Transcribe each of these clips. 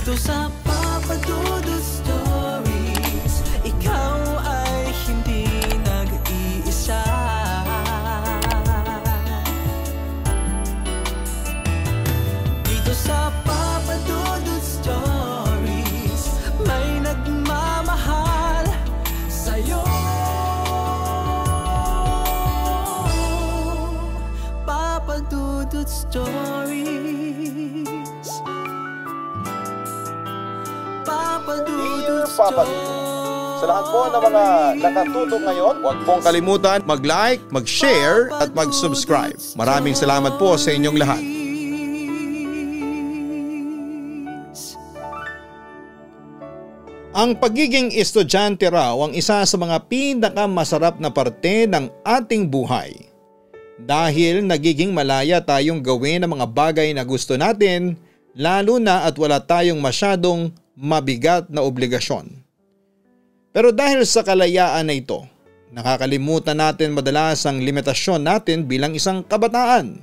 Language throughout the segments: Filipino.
Dito sa Papa Dudut Stories, ikaw ay hindi nag-iisa. Dito sa Papa Dudut Stories, may nagmamahal sa'yo. Papa Dudut Stories. Dear Papa Dudut, sa lahat po ng mga nakatutok ngayon, huwag pong kalimutan mag-like, mag-share at mag-subscribe. Maraming salamat po sa inyong lahat. Ang pagiging estudyante raw ang isa sa mga pinakamasarap na parte ng ating buhay. Dahil nagiging malaya tayong gawin ang mga bagay na gusto natin, lalo na at wala tayong masyadong mabigat na obligasyon. Pero dahil sa kalayaan na ito, nakakalimutan natin madalas ang limitasyon natin bilang isang kabataan.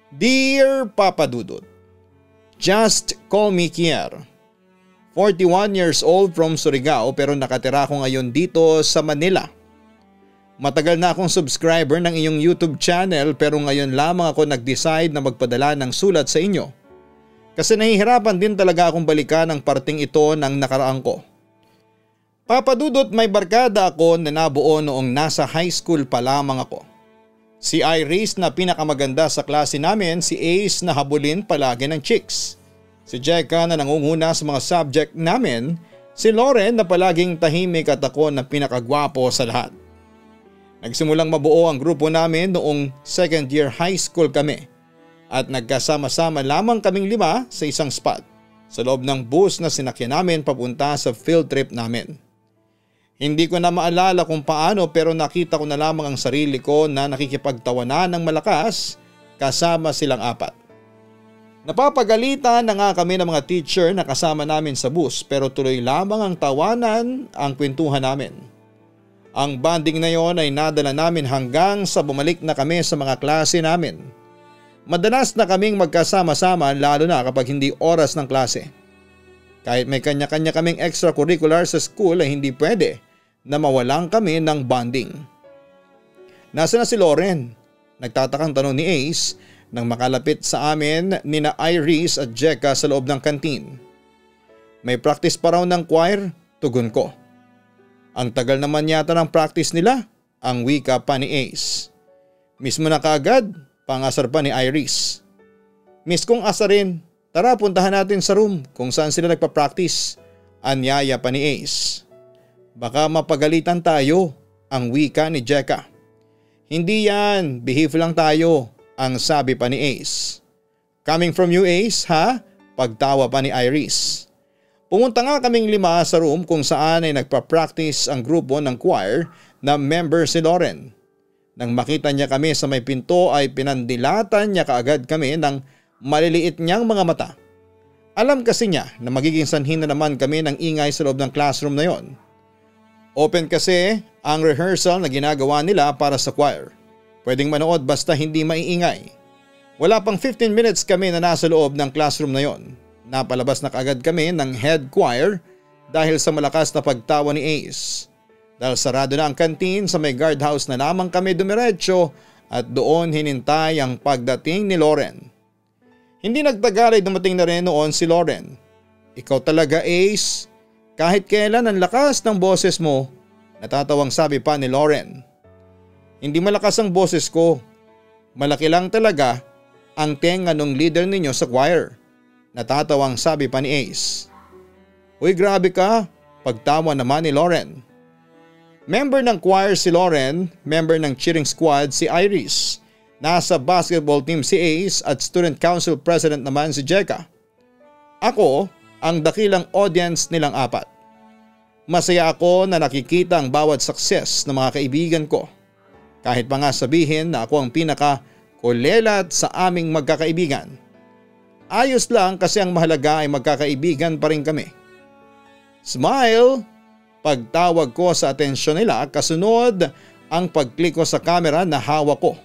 Dear Papa Dudut, just call me Kier. 41 years old from Surigao pero nakatira ko ngayon dito sa Manila. Matagal na akong subscriber ng iyong YouTube channel pero ngayon lamang ako nag-decide na magpadala ng sulat sa inyo. Kasi nahihirapan din talaga akong balikan ang parting ito ng nakaraan ko. Papa Dudut, may barkada ako na nabuo noong nasa high school pa lamang ako. Si Iris na pinakamaganda sa klase namin, si Ace na habulin palagi ng chicks. Si Jeka na nangunguna sa mga subject namin, si Lauren na palaging tahimik at ako na pinakagwapo sa lahat. Nagsimulang mabuo ang grupo namin noong second year high school kami. At nagkasama-sama lamang kaming 5 sa isang spot sa loob ng bus na sinakyan namin papunta sa field trip namin. Hindi ko na maalala kung paano pero nakita ko na lamang ang sarili ko na nakikipagtawanan ng malakas kasama silang 4. Napapagalitan na nga kami ng mga teacher na kasama namin sa bus pero tuloy lamang ang tawanan ang kwentuhan namin. Ang bonding na yon ay nadala namin hanggang sa bumalik na kami sa mga klase namin. Madalas na kaming magkasama-sama lalo na kapag hindi oras ng klase. Kahit may kanya-kanya kaming extracurricular sa school ay hindi pwede na mawalan kami ng bonding. Nasaan na si Lauren? Nagtatakang tanong ni Ace nang makalapit sa amin nina Iris at Jeka sa loob ng kantin. May practice pa raw ng choir, tugon ko. Ang tagal naman yata ng practice nila, ang wika pa ni Ace. Mismo na kaagad, pangasar pa ni Iris. Miss kong asarin, tara puntahan natin sa room kung saan sila nagpa-practice. Anyaya pa ni Ace. Baka mapagalitan tayo, ang wika ni Jeka. Hindi yan, behave lang tayo, ang sabi pa ni Ace. Coming from you Ace ha? Pagtawa pa ni Iris. Pumunta nga kaming 5 sa room kung saan ay nagpa-practice ang grupo ng choir na member si Lauren. Nang makita niya kami sa may pinto ay pinandilatan niya kaagad kami ng maliliit niyang mga mata. Alam kasi niya na magiging sanhin na naman kami ng ingay sa loob ng classroom na yon. Open kasi ang rehearsal na ginagawa nila para sa choir. Pwedeng manood basta hindi maiingay. Wala pang 15 minutes kami na nasa loob ng classroom na yon. Napalabas na kaagad kami ng head choir dahil sa malakas na pagtawa ni Ace. Dahil sarado na ang kantin sa may guardhouse na lamang kami dumiretso at doon hinintay ang pagdating ni Lauren. Hindi nagtagal ay dumating na rin noon si Lauren. Ikaw talaga Ace, kahit kailan ang lakas ng boses mo, natatawang sabi pa ni Lauren. Hindi malakas ang boses ko, malaki lang talaga ang tenga ng leader ninyo sa choir, natatawang sabi pa ni Ace. Uy grabe ka, pagtawa naman ni Lauren. Member ng choir si Lauren, member ng cheering squad si Iris, nasa basketball team si Ace at student council president naman si Jeka. Ako ang dakilang audience nilang 4. Masaya ako na nakikita ang bawat success ng mga kaibigan ko. Kahit pa nga sabihin na ako ang pinaka-kulelat sa aming magkakaibigan. Ayos lang kasi ang mahalaga ay magkakaibigan pa rin kami. Smile! Pagtawag ko sa atensyon nila kasunod ang pag-click ko sa camera na hawak ko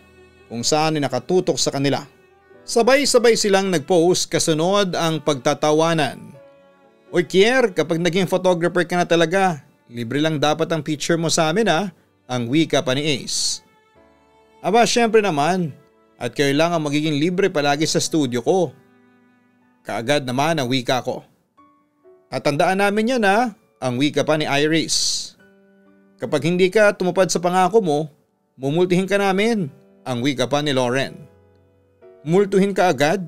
kung saan ay nakatutok sa kanila. Sabay-sabay silang nag-post kasunod ang pagtatawanan. Oy Kier, kapag naging photographer ka na talaga, libre lang dapat ang picture mo sa amin ang wika pa ni Ace. Aba syempre naman, at kayo lang ang magiging libre palagi sa studio ko. Kaagad naman ang wika ko. Tatandaan namin yan ang wika pa ni Iris. Kapag hindi ka tumupad sa pangako mo, mumultihin ka namin, ang wika pa ni Lauren. Multuhin ka agad?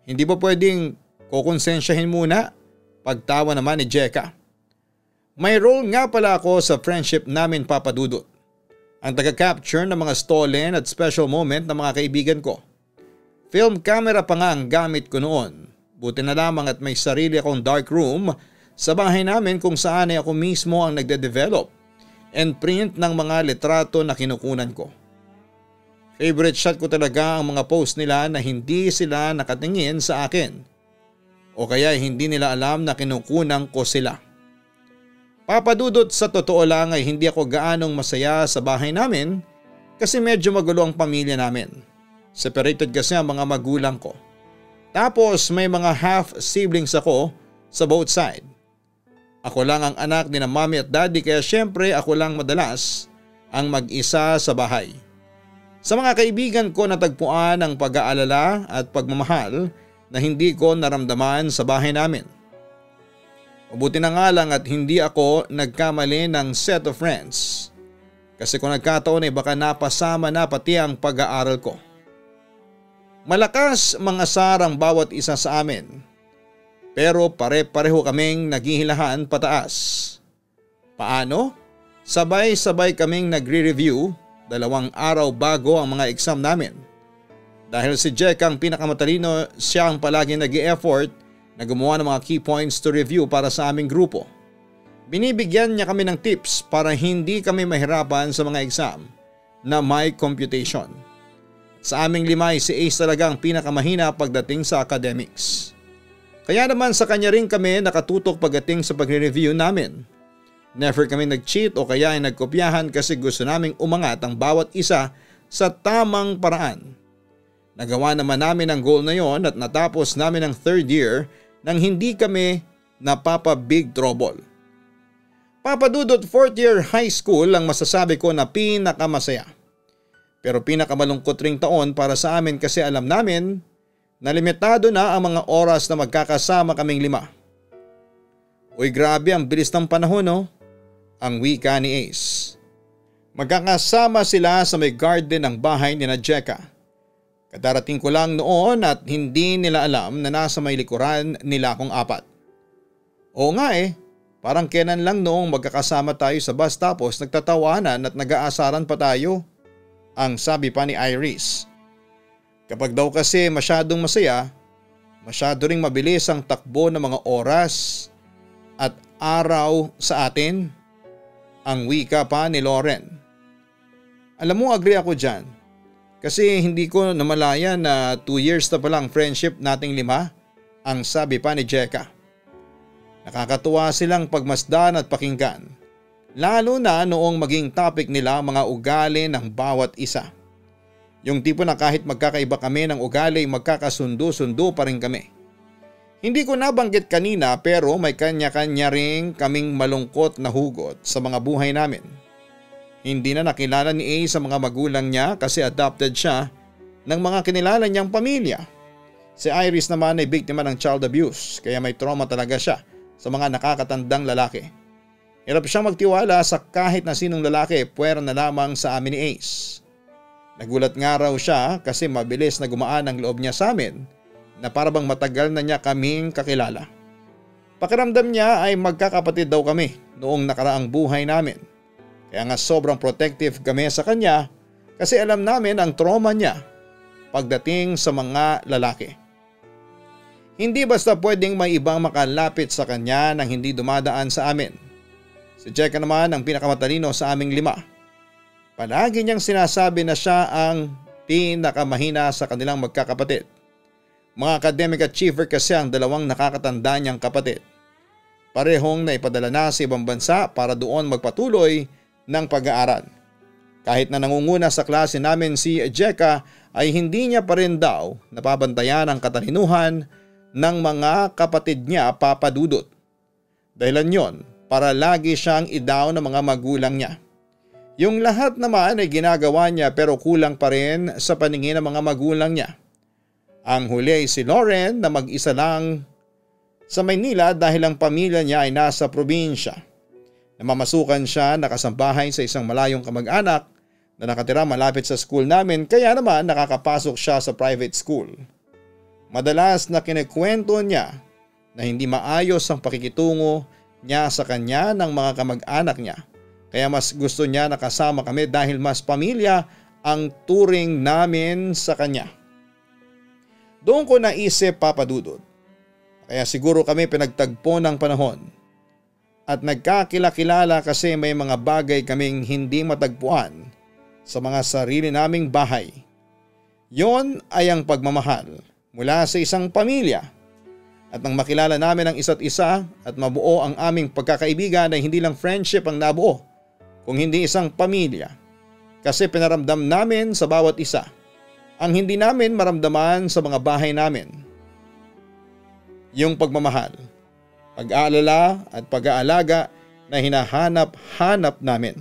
Hindi ba pwedeng kukonsensyahin muna? Pagtawa naman ni Jeka. May role nga pala ako sa friendship namin Papa Dudut. Ang taga-capture ng mga stolen at special moment ng mga kaibigan ko. Film camera pa nga ang gamit ko noon. Buti na lamang at may sarili akong dark room sa bahay namin kung saan ay ako mismo ang nagde-develop and print ng mga litrato na kinukunan ko. Favorite shot ko talaga ang mga post nila na hindi sila nakatingin sa akin. O kaya hindi nila alam na kinukunan ko sila. Papadudot sa totoo lang ay hindi ako gaanong masaya sa bahay namin kasi medyo magulo ang pamilya namin. Separated kasi ang mga magulang ko. Tapos may mga half siblings ako sa both side. Ako lang ang anak ni na mommy at daddy kaya syempre ako lang madalas ang mag-isa sa bahay. Sa mga kaibigan ko natagpuan ang pag-aalala at pagmamahal na hindi ko naramdaman sa bahay namin. Mabuti na nga lang at hindi ako nagkamali ng set of friends. Kasi kung nagkataon ay baka napasama na pati ang pag-aaral ko. Malakas mga sarang bawat isa sa amin. Pero pare-pareho kaming naghihilahan pataas. Paano? Sabay-sabay kaming nagre-review 2 araw bago ang mga exam namin. Dahil si Jack ang pinakamatalino, siya ang palagi nag-i-effort na gumawa ng mga key points to review para sa aming grupo. Binibigyan niya kami ng tips para hindi kami mahirapan sa mga exam na may computation. Sa aming 5 si Ace talaga ang pinakamahina pagdating sa academics. Kaya naman sa kanya rin kami nakatutok pagdating sa pagre-review namin. Never kami nag-cheat o kaya ay nagkopyahan kasi gusto naming umangat ang bawat isa sa tamang paraan. Nagawa naman namin ang goal na yon at natapos namin ang 3rd year nang hindi kami napapa-big trouble. Papadudot 4th year high school ang masasabi ko na pinakamasaya. Pero pinakamalungkot ring taon para sa amin kasi alam namin na limitado na ang mga oras na magkakasama kaming 5. Uy grabe ang bilis ng panahon ang wika ni Ace. Magkakasama sila sa may garden ng bahay ni Jeka. Kadarating ko lang noon at hindi nila alam na nasa may likuran nila akong 4. Oo nga parang kenan lang noong magkakasama tayo sa bus tapos nagtatawanan at nag-aasaran pa tayo. Ang sabi pa ni Iris. Kapag daw kasi masyadong masaya, masyado ring mabilis ang takbo ng mga oras at araw sa atin. Ang wika pa ni Lauren. Alam mo agree ako dyan. Kasi hindi ko namalaya na 2 years na palang friendship nating 5, ang sabi pa ni Jeka. Nakakatuwa silang pagmasdan at pakinggan. Lalo na noong maging topic nila mga ugali ng bawat isa. Yung tipo na kahit magkakaiba kami ng ugali magkakasundo-sundo pa rin kami. Hindi ko nabanggit kanina pero may kanya-kanya ring kaming malungkot na hugot sa mga buhay namin. Hindi na nakilala ni A sa mga magulang niya kasi adopted siya ng mga kinilala niyang pamilya. Si Iris naman ay biktima ng child abuse kaya may trauma talaga siya sa mga nakakatandang lalaki. Hirap siyang magtiwala sa kahit na sinong lalaki puwera na lamang sa amin ni Ace. Nagulat nga raw siya kasi mabilis na gumaan ang loob niya sa amin na parabang matagal na niya kaming kakilala. Pakiramdam niya ay magkakapatid daw kami noong nakaraang buhay namin. Kaya nga sobrang protective kami sa kanya kasi alam namin ang trauma niya pagdating sa mga lalaki. Hindi basta pwedeng may ibang makalapit sa kanya nang hindi dumadaan sa amin. Si Jeka naman ang pinakamatalino sa aming 5. Palagi niyang sinasabi na siya ang pinakamahina sa kanilang magkakapatid. Mga academic achiever kasi ang 2 nakakatanda niyang kapatid. Parehong naipadala na sa ibang bansa para doon magpatuloy ng pag-aaral. Kahit na nangunguna sa klase namin si Jeka ay hindi niya pa rin daw napabantayan ang katalinuhan ng mga kapatid niya, Papa Dudut. Dahilan yon para lagi siyang idaw ng mga magulang niya. Yung lahat naman ay ginagawa niya pero kulang pa rin sa paningin ng mga magulang niya. Ang huli ay si Lauren na mag-isa lang sa Maynila dahil ang pamilya niya ay nasa probinsya. Namamasukan siya nakasambahay sa isang malayong kamag-anak na nakatira malapit sa school namin kaya naman nakakapasok siya sa private school. Madalas na kinikwento niya na hindi maayos ang pakikitungo niya sa kanya ng mga kamag-anak niya. Kaya mas gusto niya nakasama kami dahil mas pamilya ang turing namin sa kanya. Doon ko naisip, Papa Dudut. Kaya siguro kami pinagtagpo ng panahon. At nagkakilala kasi may mga bagay kaming hindi matagpuan sa mga sarili naming bahay. Yon ay ang pagmamahal mula sa isang pamilya. At nang makilala namin ang isa't isa at mabuo ang aming pagkakaibigan ay hindi lang friendship ang nabuo, kung hindi isang pamilya. Kasi pinaramdam namin sa bawat isa ang hindi namin maramdaman sa mga bahay namin. Yung pagmamahal, pag-aalala at pag-aalaga na hinahanap-hanap namin.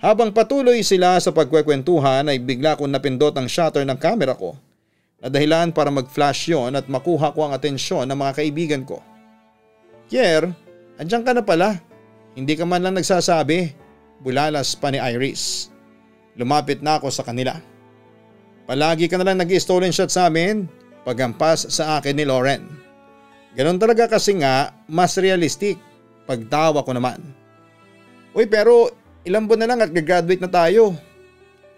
Habang patuloy sila sa pagkwekwentuhan ay bigla kong napindot ang shutter ng camera ko na dahilan para mag-flash yon at makuha ko ang atensyon ng mga kaibigan ko. Kier, andyan ka na pala. Hindi ka man lang nagsasabi, bulalas pa ni Iris. Lumapit na ako sa kanila. Palagi ka na lang nag-stolen shot sa amin, paghampas sa akin ni Lauren. Ganon talaga kasi nga, mas realistic. Pagtawa ko naman. Uy pero ilang buwan na lang at gagraduate na tayo.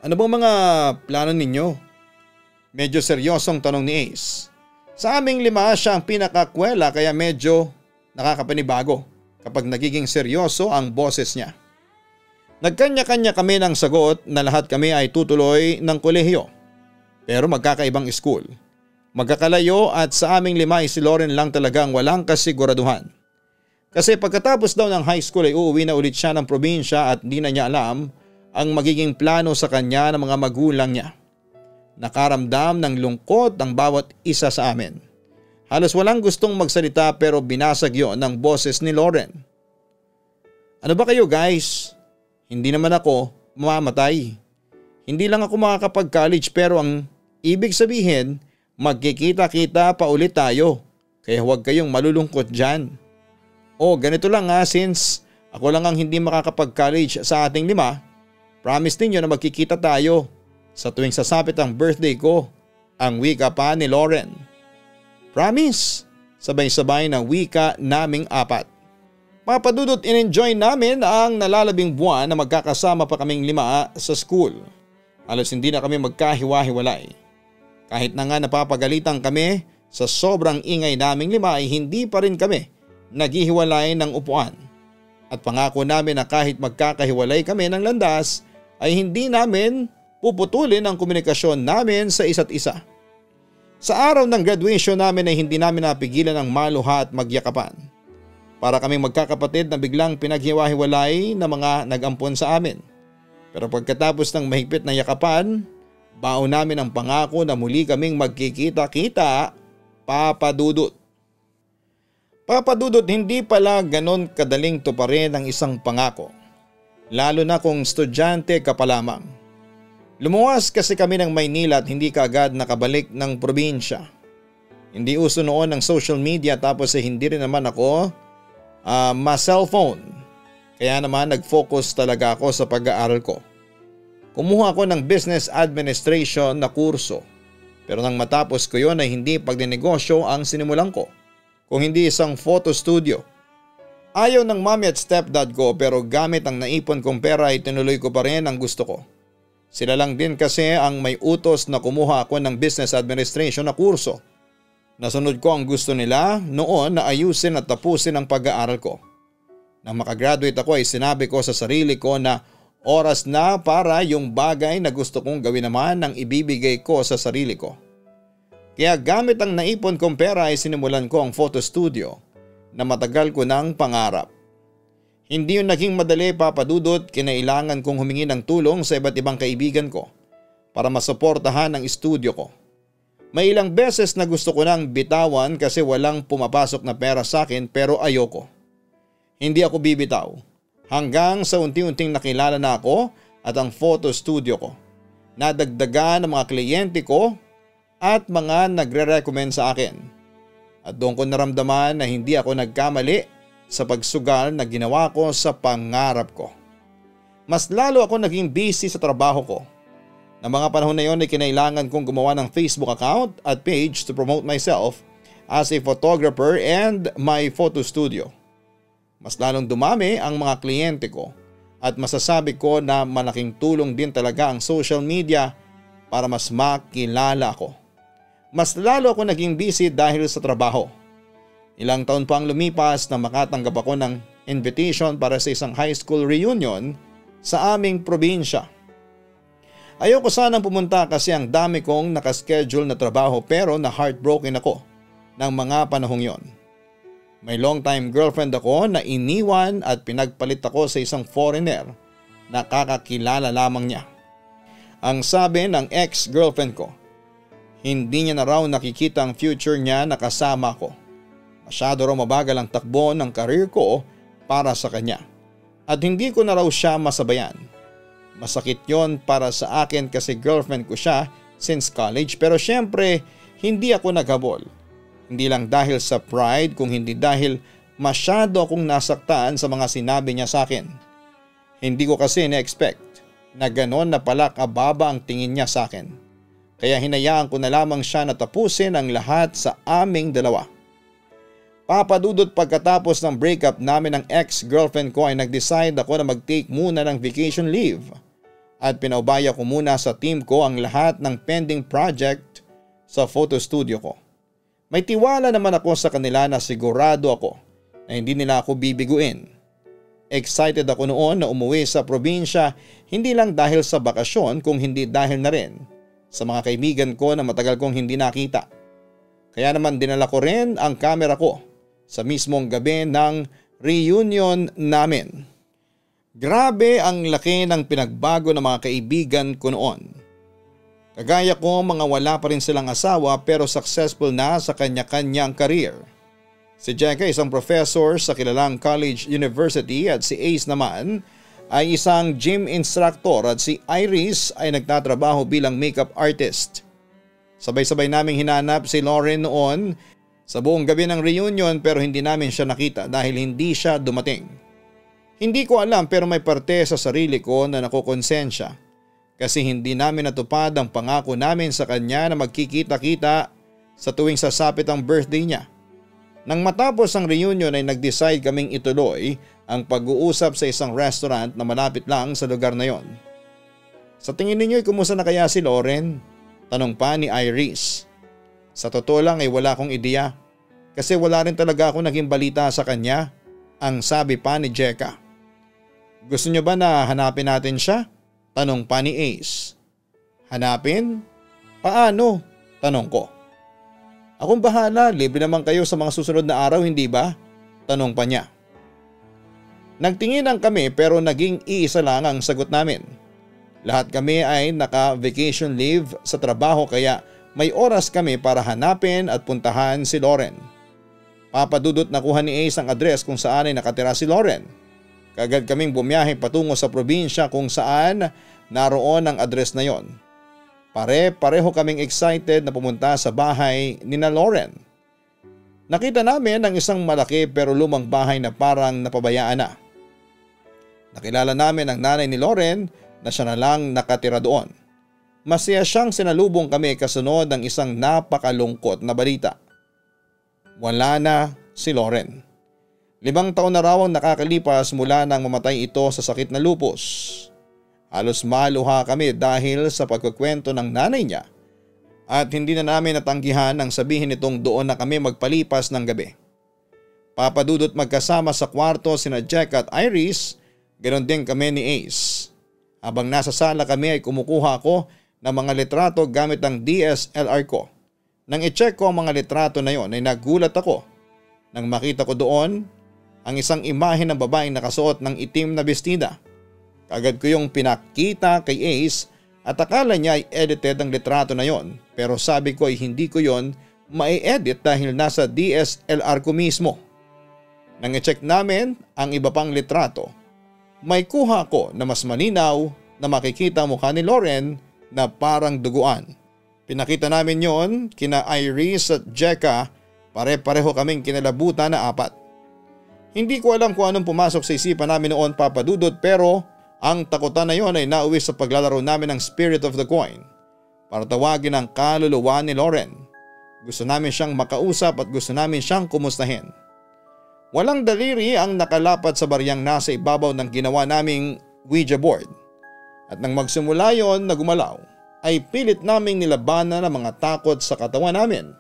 Ano bang mga plano ninyo? Medyo seryosong tanong ni Ace. Sa aming 5 siya ang pinakakwela kaya medyo nakakapanibago kapag nagiging seryoso ang boses niya. Nagkanya-kanya kami ng sagot na lahat kami ay tutuloy ng kolehiyo. Pero magkakaibang school. Magkakalayo at sa aming 5 ay si Lauren lang talagang walang kasiguraduhan. Kasi pagkatapos daw ng high school ay uuwi na ulit siya ng probinsya at di na niya alam ang magiging plano sa kanya ng mga magulang niya. Nakaramdam ng lungkot ang bawat isa sa amin. Halos walang gustong magsalita pero binasag yon ng boses ni Lauren. Ano ba kayo guys? Hindi naman ako mamamatay. Hindi lang ako makakapag-college pero ang ibig sabihin magkikita-kita pa ulit tayo. Kaya huwag kayong malulungkot dyan. O ganito lang since ako lang ang hindi makakapag-college sa ating 5, promise ninyo na magkikita tayo sa tuwing sasapit ang birthday ko, ang wika pa ni Lauren. Promise, sabay-sabay na wika naming 4. Papa Dudut, in-enjoy namin ang nalalabing buwan na magkakasama pa kaming 5 sa school. Halos hindi na kami magkahiwa-hiwalay. Kahit na nga napapagalitan kami sa sobrang ingay naming 5 ay hindi pa rin kami naghihiwalay ng upuan. At pangako namin na kahit magkakahiwalay kami ng landas ay hindi namin puputulin ang komunikasyon namin sa isa't isa. Sa araw ng graduation namin ay hindi namin napigilan ang maluha at magyakapan. Para kaming magkakapatid na biglang pinaghiwa-hiwalay na mga nag-ampon sa amin. Pero pagkatapos ng mahigpit na yakapan, baon namin ang pangako na muli kaming magkikita-kita, Papa Dudut. Papa Dudut, hindi pala ganon kadaling tuparin ang isang pangako. Lalo na kung estudyante ka pa lamang. Lumuwas kasi kami ng Maynila at hindi kaagad nakabalik ng probinsya. Hindi uso noon ng social media tapos hindi rin naman ako ma-cellphone. Kaya naman nag-focus talaga ako sa pag-aaral ko. Kumuha ako ng business administration na kurso. Pero nang matapos ko yon ay hindi pagninegosyo ang sinimulan ko. Kung hindi isang photo studio. Ayaw ng mommy at stepdad ko pero gamit ang naipon kong pera ay tinuloy ko pa rin ang gusto ko. Sila lang din kasi ang may utos na kumuha ako ng business administration na kurso. Nasunod ko ang gusto nila noon na ayusin at tapusin ang pag-aaral ko. Nang makagraduate ako ay sinabi ko sa sarili ko na oras na para yung bagay na gusto kong gawin naman ang ibibigay ko sa sarili ko. Kaya gamit ang naipon kong pera ay sinimulan ko ang photo studio na matagal ko ng pangarap. Hindi yun naging madali, Papa Dudut. Kinailangan kong humingi ng tulong sa iba't ibang kaibigan ko para masuportahan ang studio ko. May ilang beses na gusto ko nang bitawan kasi walang pumapasok na pera sa akin pero ayoko. Hindi ako bibitaw hanggang sa unti-unting nakilala na ako at ang photo studio ko. Nadagdagan ng mga kliyente ko at mga nagre-recommend sa akin. At doon ko naramdaman na hindi ako nagkamali sa pagsugal na ginawa ko sa pangarap ko. Mas lalo ako naging busy sa trabaho ko. Na mga panahon na yon ay kinailangan kong gumawa ng Facebook account at page to promote myself as a photographer and my photo studio. Mas lalong dumami ang mga kliyente ko at masasabi ko na malaking tulong din talaga ang social media para mas makilala ako. Mas lalo ako naging busy dahil sa trabaho. Ilang taon pa ang lumipas na makatanggap ako ng invitation para sa isang high school reunion sa aming probinsya. Ayoko sanang pumunta kasi ang dami kong nakaschedule na trabaho pero na heartbroken ako ng mga panahong yon. May long time girlfriend ako na iniwan at pinagpalit ako sa isang foreigner na kakakilala lamang niya. Ang sabi ng ex-girlfriend ko, hindi niya na raw nakikita ang future niya na kasama ko. Masyado raw mabagal ang takbo ng karir ko para sa kanya at hindi ko na raw siya masabayan. Masakit yon para sa akin kasi girlfriend ko siya since college pero syempre hindi ako naghabol. Hindi lang dahil sa pride kung hindi dahil masyado akong nasaktan sa mga sinabi niya sa akin. Hindi ko kasi na-expect na ganon na pala kababa ang tingin niya sa akin. Kaya hinayaan ko na lamang siya na tapusin ang lahat sa aming dalawa. Papa Dudut, pagkatapos ng breakup namin ng ex-girlfriend ko ay nag-decide ako na mag-take muna ng vacation leave. At pinaubaya ko muna sa team ko ang lahat ng pending project sa photo studio ko. May tiwala naman ako sa kanila na sigurado ako na hindi nila ako bibiguin. Excited ako noon na umuwi sa probinsya hindi lang dahil sa bakasyon kung hindi dahil na rin sa mga kaibigan ko na matagal kong hindi nakita. Kaya naman dinala ko rin ang camera ko sa mismong gabi ng reunion namin. Grabe ang laki ng pinagbago ng mga kaibigan ko noon. Kagaya ko, mga wala pa rin silang asawa pero successful na sa kanya-kanyang career. Si Jeka isang professor sa kilalang college university at si Ace naman ay isang gym instructor at si Iris ay nagtatrabaho bilang makeup artist. Sabay-sabay naming hinanap si Lauren noon sa buong gabi ng reunion pero hindi namin siya nakita dahil hindi siya dumating. Hindi ko alam pero may parte sa sarili ko na nakukonsensya kasi hindi namin natupad ang pangako namin sa kanya na magkikita-kita sa tuwing sasapit ang birthday niya. Nang matapos ang reunion ay nag-decide kaming ituloy ang pag-uusap sa isang restaurant na malapit lang sa lugar na yon. Sa tingin ninyo, kumusta na kaya si Lauren? Tanong pa ni Iris. Sa totoo lang ay wala akong ideya kasi wala rin talaga ako naging balita sa kanya, ang sabi pa ni Jeka. Gusto niyo ba na hanapin natin siya? Tanong pa ni Ace. Hanapin? Paano? Tanong ko. Akong bahala, libre naman kayo sa mga susunod na araw, hindi ba? Tanong pa niya. Nagtinginan kami pero naging iisa lang ang sagot namin. Lahat kami ay naka-vacation leave sa trabaho kaya may oras kami para hanapin at puntahan si Lauren. Papa Dudut, nakuha ni Ace ang address kung saan ay nakatira si Lauren. Kagad kaming bumiyahe patungo sa probinsya kung saan naroon ang address na yon. Pare-pareho kaming excited na pumunta sa bahay ni na Lauren. Nakita namin ang isang malaki pero lumang bahay na parang napabayaan na. Nakilala namin ang nanay ni Lauren na siya na lang nakatira doon. Masaya siyang sinalubong kami kasunod ng isang napakalungkot na balita. Wala na si Lauren. 5 taon na raw ang nakakalipas mula nang mamatay ito sa sakit na lupus. Halos maluha kami dahil sa pagkukwento ng nanay niya at hindi na namin natanggihan ang sabihin nitong doon na kami magpalipas ng gabi. Papa Dudut, magkasama sa kwarto sina Jack at Iris, ganoon din kami ni Ace. Habang nasa sala kami ay kumukuha ako ng mga litrato gamit ang DSLR ko. Nang i-check ko ang mga litrato na yon ay nagulat ako nang makita ko doon ang isang imahe ng babaeng nakasuot ng itim na bestida. Kagad ko yung pinakita kay Ace at akala niya ay edited ang litrato na yon, pero sabi ko ay hindi ko yon ma-edit dahil nasa DSLR ko mismo. Nang i-check namin ang iba pang litrato, may kuha ko na mas malinaw na makikita mukha ni Lauren na parang duguan. Pinakita namin yon kina Iris at Jeka, pare-pareho kaming kinalabutan na 4. Hindi ko alam kung anong pumasok sa isipan namin noon, Papa Dudut, pero ang takutan na yon ay nauwi sa paglalaro namin ng Spirit of the Coin para tawagin ang kaluluwa ni Lauren. Gusto namin siyang makausap at gusto namin siyang kumustahin. Walang daliri ang nakalapat sa bariyang nasa ibabaw ng ginawa naming Ouija board. At nang magsimula yon na gumalaw, ay pilit naming nilabanan ang mga takot sa katawan namin.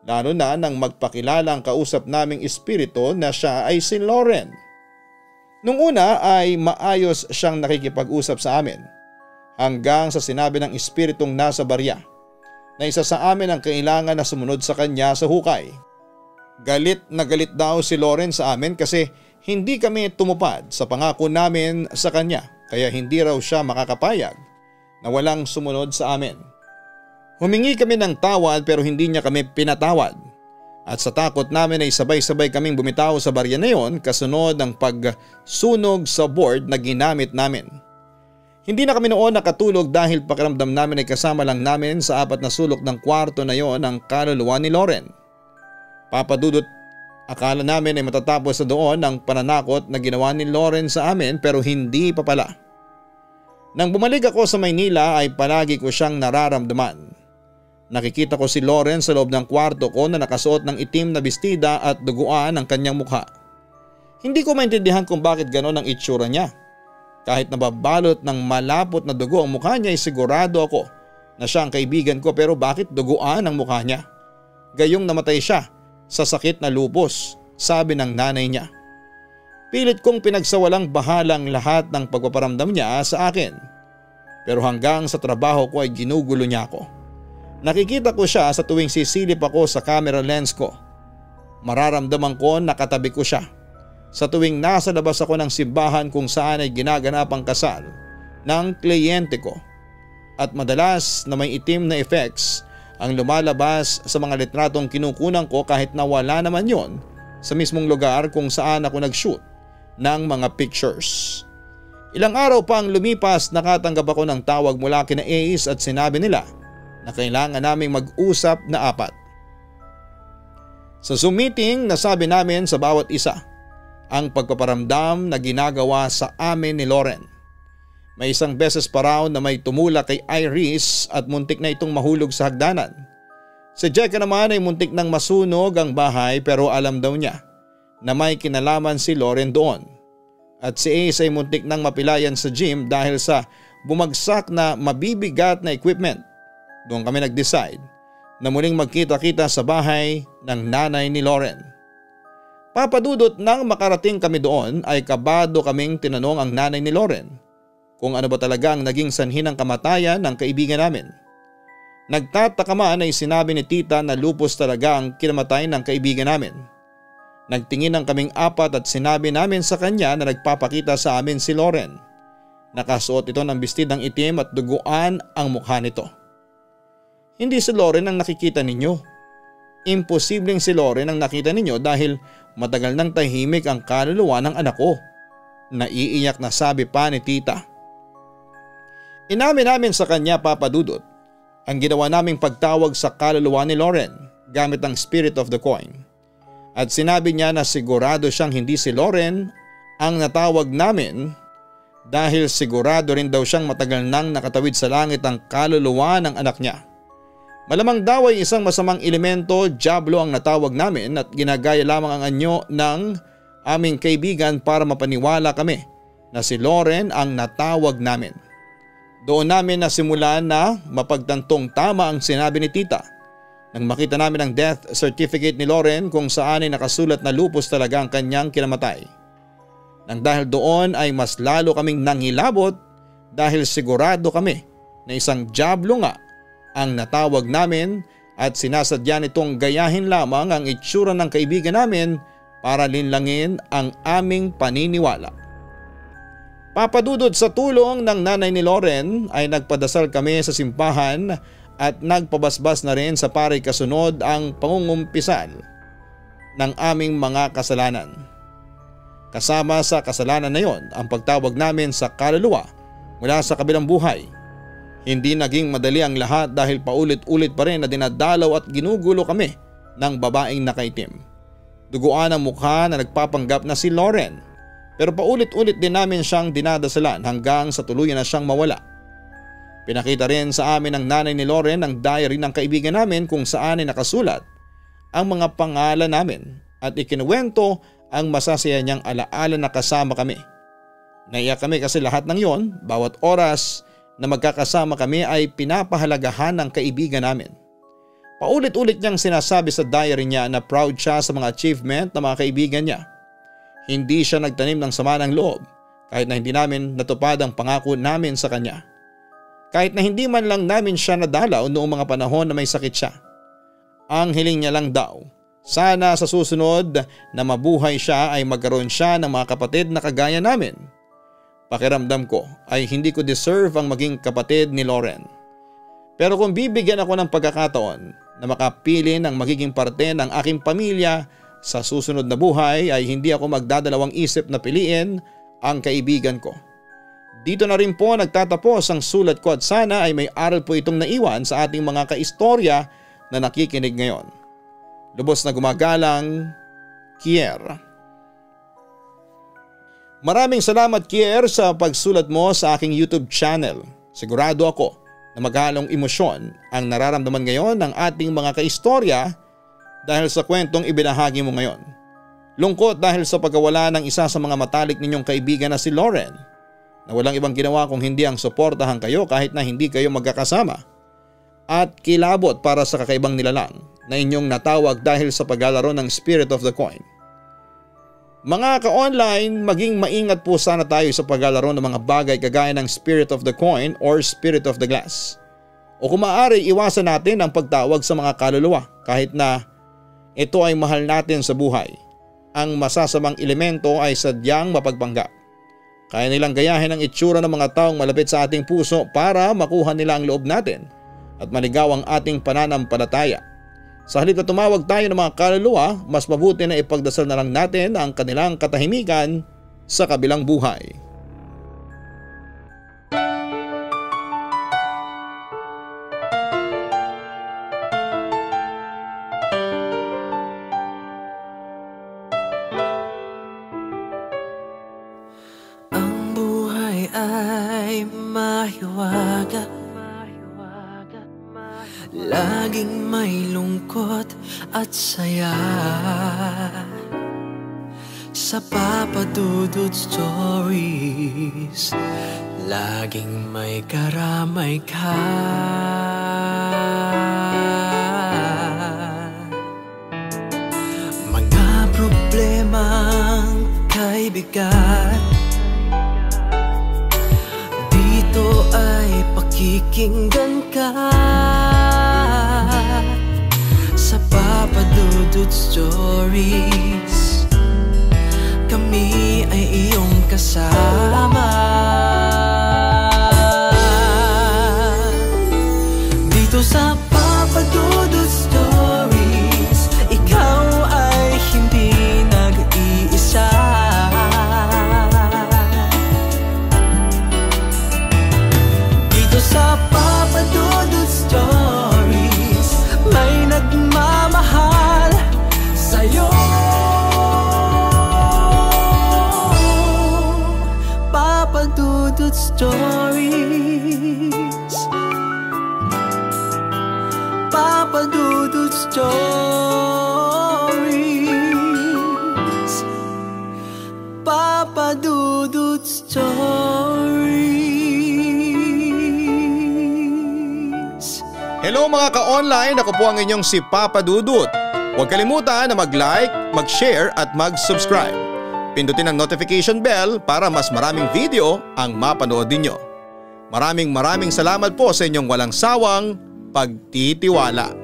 Lalo na nang magpakilala ang kausap naming espiritu na siya ay si Lauren. Nung una ay maayos siyang nakikipag-usap sa amin. Hanggang sa sinabi ng espiritong nasa barya na isa sa amin ang kailangan na sumunod sa kanya sa hukay. Galit na galit daw si Lauren sa amin kasi hindi kami tumupad sa pangako namin sa kanya, kaya hindi raw siya makakapayag na walang sumunod sa amin. Humingi kami ng tawad pero hindi niya kami pinatawad. At sa takot namin ay sabay-sabay kaming bumitaw sa barya na yon kasunod ng pagsunog sa board na ginamit namin. Hindi na kami noon nakatulog dahil pakiramdam namin ay kasama lang namin sa 4 na sulok ng kwarto na yon ang kaluluwa ni Lauren. Papa Dudut, akala namin ay matatapos na doon ang pananakot na ginawa ni Lauren sa amin pero hindi pa pala. Nang bumalik ako sa Maynila ay palagi ko siyang nararamdaman. Nakikita ko si Lauren sa loob ng kwarto ko na nakasuot ng itim na bestida at duguan ang kanyang mukha. Hindi ko maintindihan kung bakit ganon ang itsura niya. Kahit nababalot ng malapot na dugo ang mukha niya ay sigurado ako na siya ang kaibigan ko, pero bakit duguan ang mukha niya? Gayong namatay siya sa sakit na lupus, sabi ng nanay niya. Pilit kong pinagsawalang bahalang lahat ng pagpaparamdam niya sa akin. Pero hanggang sa trabaho ko ay ginugulo niya ako. Nakikita ko siya sa tuwing sisilip ako sa camera lens ko. Mararamdaman ko nakatabi ko siya. Sa tuwing nasa labas ako ng simbahan kung saan ay ginaganap ang kasal ng kliyente ko. At madalas na may itim na effects ang lumalabas sa mga litratong kinukunan ko kahit na wala naman yon sa mismong lugar kung saan ako nag-shoot ng mga pictures. Ilang araw pa ang lumipas, nakatanggap ako ng tawag mula kina Ace at sinabi nila na kailangan naming mag-usap na 4. Sa Zoom meeting, nasabi namin sa bawat isa ang pagpaparamdam na ginagawa sa amin ni Lauren. May isang beses pa raw na may tumula kay Iris at muntik na itong mahulog sa hagdanan. Si Jeka naman ay muntik nang masunog ang bahay pero alam daw niya na may kinalaman si Lauren doon. At si Ace ay muntik nang mapilayan sa gym dahil sa bumagsak na mabibigat na equipment. Doon kami nag-decide na muling magkita-kita sa bahay ng nanay ni Lauren. Papadudot nang makarating kami doon ay kabado kaming tinanong ang nanay ni Lauren kung ano ba talaga ang naging sanhi ng kamatayan ng kaibigan namin. Nagtataka man ay sinabi ni tita na lupus talaga ang kinamatay ng kaibigan namin. Nagtingin ang kaming 4 at sinabi namin sa kanya na nagpapakita sa amin si Lauren. Nakasuot ito ng bestidang itim at duguan ang mukha nito. Hindi si Lauren ang nakikita ninyo. Imposibleng si Lauren ang nakita ninyo dahil matagal nang tahimik ang kaluluwa ng anak ko. Naiiyak na sabi pa ni tita. Inamin namin sa kanya, Papa Dudut, ang ginawa naming pagtawag sa kaluluwa ni Lauren gamit ang Spirit of the Coin. At sinabi niya na sigurado siyang hindi si Lauren ang natawag namin dahil sigurado rin daw siyang matagal nang nakatawid sa langit ang kaluluwa ng anak niya. Malamang daw ay isang masamang elemento, diablo ang natawag namin at ginagaya lamang ang anyo ng aming kaibigan para mapaniwala kami na si Lauren ang natawag namin. Doon namin nasimulan na mapagtantong tama ang sinabi ni tita nang makita namin ang death certificate ni Lauren kung saan ay nakasulat na lupus talaga ang kanyang kinamatay. Nang dahil doon ay mas lalo kaming nanghilabot dahil sigurado kami na isang diablo nga ang natawag namin at sinasadya nitong gayahin lamang ang itsura ng kaibigan namin para linlangin ang aming paniniwala. Papa Dudut, sa tulong ng nanay ni Loren ay nagpadasal kami sa simbahan at nagpabasbas na rin sa pare kasunod ang pangungumpisal ng aming mga kasalanan. Kasama sa kasalanan na yon ang pagtawag namin sa kaluluwa mula sa kabilang buhay. Hindi naging madali ang lahat dahil paulit-ulit pa rin na dinadalaw at ginugulo kami ng babaeng nakaitim. Duguan ang mukha na nagpapanggap na si Loren, pero paulit-ulit din namin siyang dinadasalan hanggang sa tuluyan na siyang mawala. Pinakita rin sa amin ng nanay ni Loren ang diary ng kaibigan namin kung saan ay nakasulat ang mga pangalan namin at ikinuwento ang masasaya niyang alaala na kasama kami. Naiyak kami kasi lahat ng yon, bawat oras na magkakasama kami ay pinapahalagahan ng kaibigan namin. Paulit-ulit niyang sinasabi sa diary niya na proud siya sa mga achievement ng mga kaibigan niya. Hindi siya nagtanim ng sama ng loob kahit na hindi namin natupad ang pangako namin sa kanya. Kahit na hindi man lang namin siya nadalaw noong mga panahon na may sakit siya. Ang hiling niya lang daw, sana sa susunod na mabuhay siya ay magkaroon siya ng mga kapatid na kagaya namin. Pakiramdam ko ay hindi ko deserve ang maging kapatid ni Loren. Pero kung bibigyan ako ng pagkakataon na makapili ng magiging parte ng aking pamilya sa susunod na buhay ay hindi ako magdadalawang isip na piliin ang kaibigan ko. Dito na rin po nagtatapos ang sulat ko at sana ay may aral po itong naiwan sa ating mga kaistorya na nakikinig ngayon. Lubos na gumagalang, Kier. Maraming salamat, Kier, sa pagsulat mo sa aking YouTube channel. Sigurado ako na maghalong emosyon ang nararamdaman ngayon ng ating mga kaistorya dahil sa kwentong ibinahagi mo ngayon. Lungkot dahil sa pagkawala ng isa sa mga matalik ninyong kaibigan na si Loren, na walang ibang ginawa kung hindi ang suportahan kayo kahit na hindi kayo magkakasama. At kilabot para sa kakaibang nilalang na inyong natawag dahil sa paglalaro ng Spirit of the Coin. Mga ka-online, maging maingat po sana tayo sa paglalaro ng mga bagay kagaya ng Spirit of the Coin or Spirit of the Glass. O kung maaari, iwasan natin ang pagtawag sa mga kaluluwa kahit na ito ay mahal natin sa buhay. Ang masasamang elemento ay sadyang mapagpanggap. Kaya nilang gayahin ang itsura ng mga taong malapit sa ating puso para makuha nila ang loob natin at maligaw ang ating pananampalataya. Sa halip na tumawag tayo ng mga kaluluwa, mas mabuti na ipagdasal na lang natin ang kanilang katahimikan sa kabilang buhay. Ang buhay ay mahiwaga, laging may lungkot at saya. Sa Papa Dudut Stories, laging may karamay ka. Mga problemang kay bigat, dito ay pakikinggan ka. Sa Papa Dudut Stories, kami ay iyong kasama. Dito sa Papa Dudut Stories, ikaw ay hindi nag-iisa. Dito sa Papa Dudut Stories, may nagmamahal sa'yo. Papa Dudut Stories, Papa Dudut Stories, Papa Dudut Stories. Hello mga ka-online, ako po ang inyong si Papa Dudut. Huwag kalimutan na mag-like, mag-share at mag-subscribe. Pindutin ang notification bell para mas maraming video ang mapanood ninyo. Maraming salamat po sa inyong walang sawang pagtitiwala.